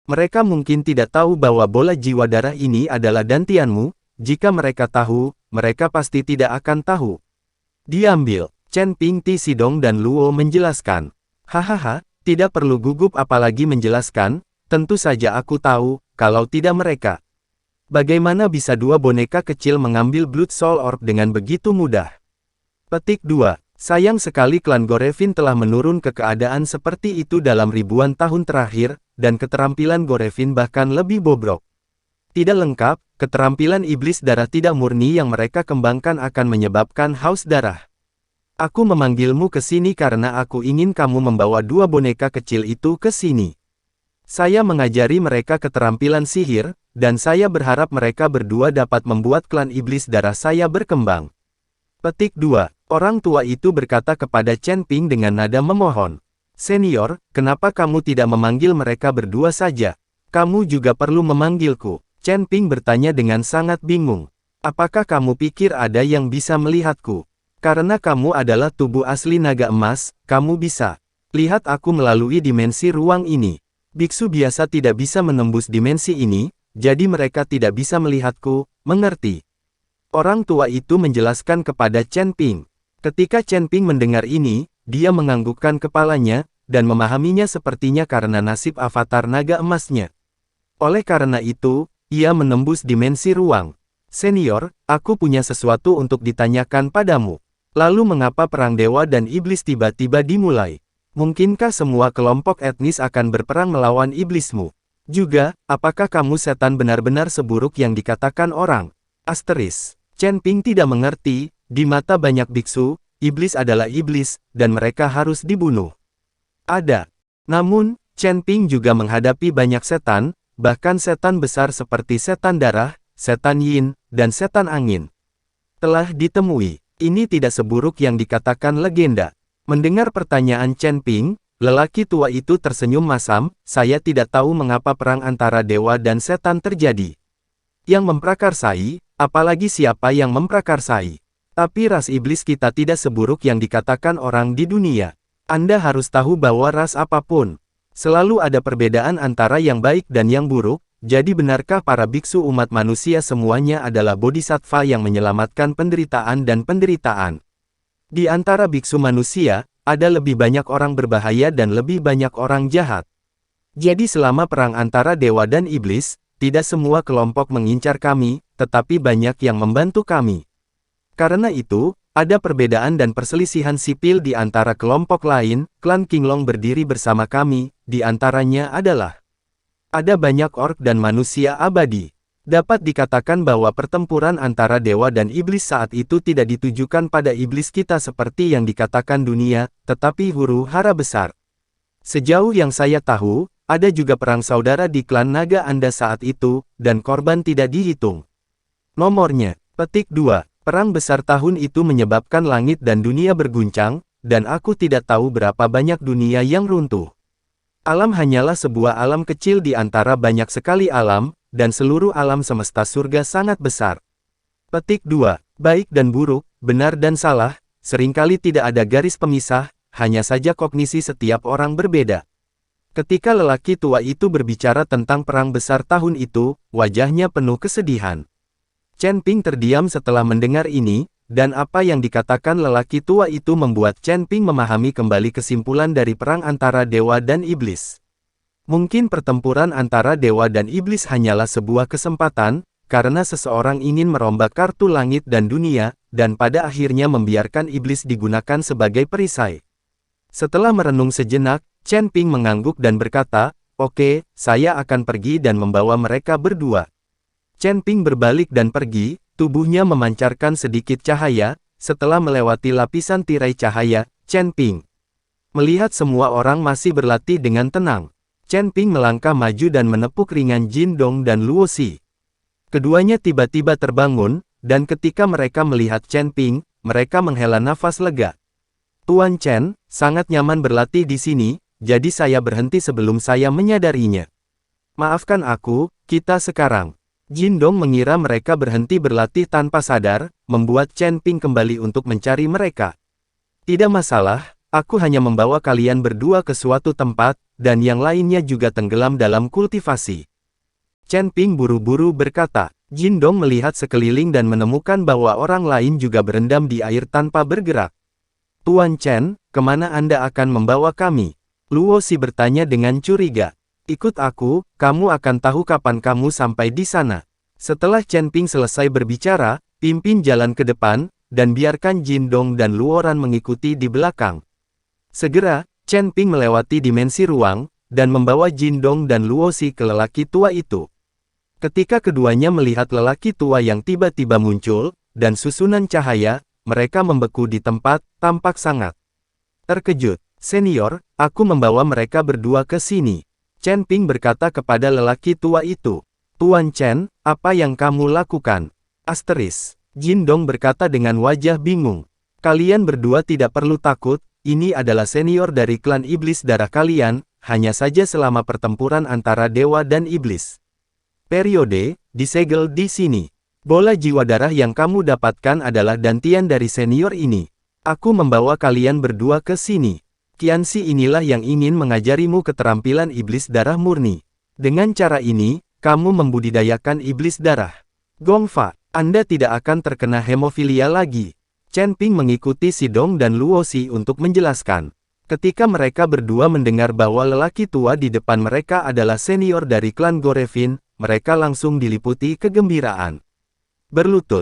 Mereka mungkin tidak tahu bahwa bola jiwa darah ini adalah dantianmu. Jika mereka tahu, mereka pasti tidak akan tahu. Diambil. Chen Ping, Ti Sidong dan Luo menjelaskan. Hahaha, tidak perlu gugup apalagi menjelaskan, tentu saja aku tahu, kalau tidak mereka. Bagaimana bisa dua boneka kecil mengambil Blood Soul Orb dengan begitu mudah? Petik 2. Sayang sekali klan Gorevin telah menurun ke keadaan seperti itu dalam ribuan tahun terakhir, dan keterampilan Gorevin bahkan lebih bobrok. Tidak lengkap, keterampilan iblis darah tidak murni yang mereka kembangkan akan menyebabkan haus darah. Aku memanggilmu ke sini karena aku ingin kamu membawa dua boneka kecil itu ke sini. Saya mengajari mereka keterampilan sihir, dan saya berharap mereka berdua dapat membuat klan iblis darah saya berkembang. Petik 2. Orang tua itu berkata kepada Chen Ping dengan nada memohon. Senior, kenapa kamu tidak memanggil mereka berdua saja? Kamu juga perlu memanggilku. Chen Ping bertanya dengan sangat bingung. Apakah kamu pikir ada yang bisa melihatku? Karena kamu adalah tubuh asli naga emas, kamu bisa lihat aku melalui dimensi ruang ini. Biksu biasa tidak bisa menembus dimensi ini, jadi mereka tidak bisa melihatku, mengerti? Orang tua itu menjelaskan kepada Chen Ping. Ketika Chen Ping mendengar ini, dia menganggukkan kepalanya, dan memahaminya sepertinya karena nasib avatar naga emasnya. Oleh karena itu, ia menembus dimensi ruang. Senior, aku punya sesuatu untuk ditanyakan padamu. Lalu mengapa perang dewa dan iblis tiba-tiba dimulai? Mungkinkah semua kelompok etnis akan berperang melawan iblismu? Juga, apakah kamu setan benar-benar seburuk yang dikatakan orang? Asteris. Chen Ping tidak mengerti, di mata banyak biksu, iblis adalah iblis, dan mereka harus dibunuh. Ada. Namun, Chen Ping juga menghadapi banyak setan, bahkan setan besar seperti setan darah, setan yin, dan setan angin. Telah ditemui. Ini tidak seburuk yang dikatakan legenda. Mendengar pertanyaan Chen Ping, lelaki tua itu tersenyum masam, saya tidak tahu mengapa perang antara dewa dan setan terjadi. Yang memprakarsai, apalagi siapa yang memprakarsai. Tapi ras iblis kita tidak seburuk yang dikatakan orang di dunia. Anda harus tahu bahwa ras apapun, selalu ada perbedaan antara yang baik dan yang buruk. Jadi benarkah para biksu umat manusia semuanya adalah bodhisattva yang menyelamatkan penderitaan dan penderitaan? Di antara biksu manusia, ada lebih banyak orang berbahaya dan lebih banyak orang jahat. Jadi selama perang antara dewa dan iblis, tidak semua kelompok mengincar kami, tetapi banyak yang membantu kami. Karena itu, ada perbedaan dan perselisihan sipil di antara kelompok lain. Klan Qinglong berdiri bersama kami, di antaranya adalah ada banyak orc dan manusia abadi. Dapat dikatakan bahwa pertempuran antara dewa dan iblis saat itu tidak ditujukan pada iblis kita seperti yang dikatakan dunia, tetapi huru hara besar. Sejauh yang saya tahu, ada juga perang saudara di klan naga Anda saat itu, dan korban tidak dihitung. Nomornya. Petik 2. Perang besar tahun itu menyebabkan langit dan dunia berguncang, dan aku tidak tahu berapa banyak dunia yang runtuh. Alam hanyalah sebuah alam kecil di antara banyak sekali alam, dan seluruh alam semesta surga sangat besar. Petik 2. Baik dan buruk, benar dan salah, seringkali tidak ada garis pemisah, hanya saja kognisi setiap orang berbeda. Ketika lelaki tua itu berbicara tentang perang besar tahun itu, wajahnya penuh kesedihan. Chen Ping terdiam setelah mendengar ini, dan apa yang dikatakan lelaki tua itu membuat Chen Ping memahami kembali kesimpulan dari perang antara dewa dan iblis. Mungkin pertempuran antara dewa dan iblis hanyalah sebuah kesempatan, karena seseorang ingin merombak kartu langit dan dunia, dan pada akhirnya membiarkan iblis digunakan sebagai perisai. Setelah merenung sejenak, Chen Ping mengangguk dan berkata, "Oke, saya akan pergi dan membawa mereka berdua." Chen Ping berbalik dan pergi. Tubuhnya memancarkan sedikit cahaya, setelah melewati lapisan tirai cahaya, Chen Ping melihat semua orang masih berlatih dengan tenang. Chen Ping melangkah maju dan menepuk ringan Jin Dong dan Luo Xi. Keduanya tiba-tiba terbangun, dan ketika mereka melihat Chen Ping, mereka menghela nafas lega. Tuan Chen, sangat nyaman berlatih di sini, jadi saya berhenti sebelum saya menyadarinya. Maafkan aku, kita sekarang. Jin Dong mengira mereka berhenti berlatih tanpa sadar, membuat Chen Ping kembali untuk mencari mereka. Tidak masalah, Aku hanya membawa kalian berdua ke suatu tempat, dan yang lainnya juga tenggelam dalam kultivasi. Chen Ping buru-buru berkata. Jin Dong melihat sekeliling dan menemukan bahwa orang lain juga berendam di air tanpa bergerak. Tuan Chen, kemana Anda akan membawa kami? Luo Xi bertanya dengan curiga. Ikut aku, kamu akan tahu kapan kamu sampai di sana. Setelah Chen Ping selesai berbicara, pimpin jalan ke depan, dan biarkan Jin Dong dan Luoran mengikuti di belakang. Segera, Chen Ping melewati dimensi ruang, dan membawa Jin Dong dan Luo Xi ke lelaki tua itu. Ketika keduanya melihat lelaki tua yang tiba-tiba muncul, dan susunan cahaya, mereka membeku di tempat, tampak sangat terkejut. Senior, aku membawa mereka berdua ke sini. Chen Ping berkata kepada lelaki tua itu. Tuan Chen, apa yang kamu lakukan? Jin Dong berkata dengan wajah bingung. Kalian berdua tidak perlu takut, ini adalah senior dari klan iblis darah kalian, hanya saja selama pertempuran antara dewa dan iblis. Periode, disegel di sini. Bola jiwa darah yang kamu dapatkan adalah gantian dari senior ini. Aku membawa kalian berdua ke sini. Qianxi inilah yang ingin mengajarimu keterampilan iblis darah murni. Dengan cara ini, kamu membudidayakan iblis darah. Gongfa, Anda tidak akan terkena hemofilia lagi. Chen Ping mengikuti Xidong dan Luo Xi untuk menjelaskan. Ketika mereka berdua mendengar bahwa lelaki tua di depan mereka adalah senior dari klan Gorevin, mereka langsung diliputi kegembiraan. Berlutut,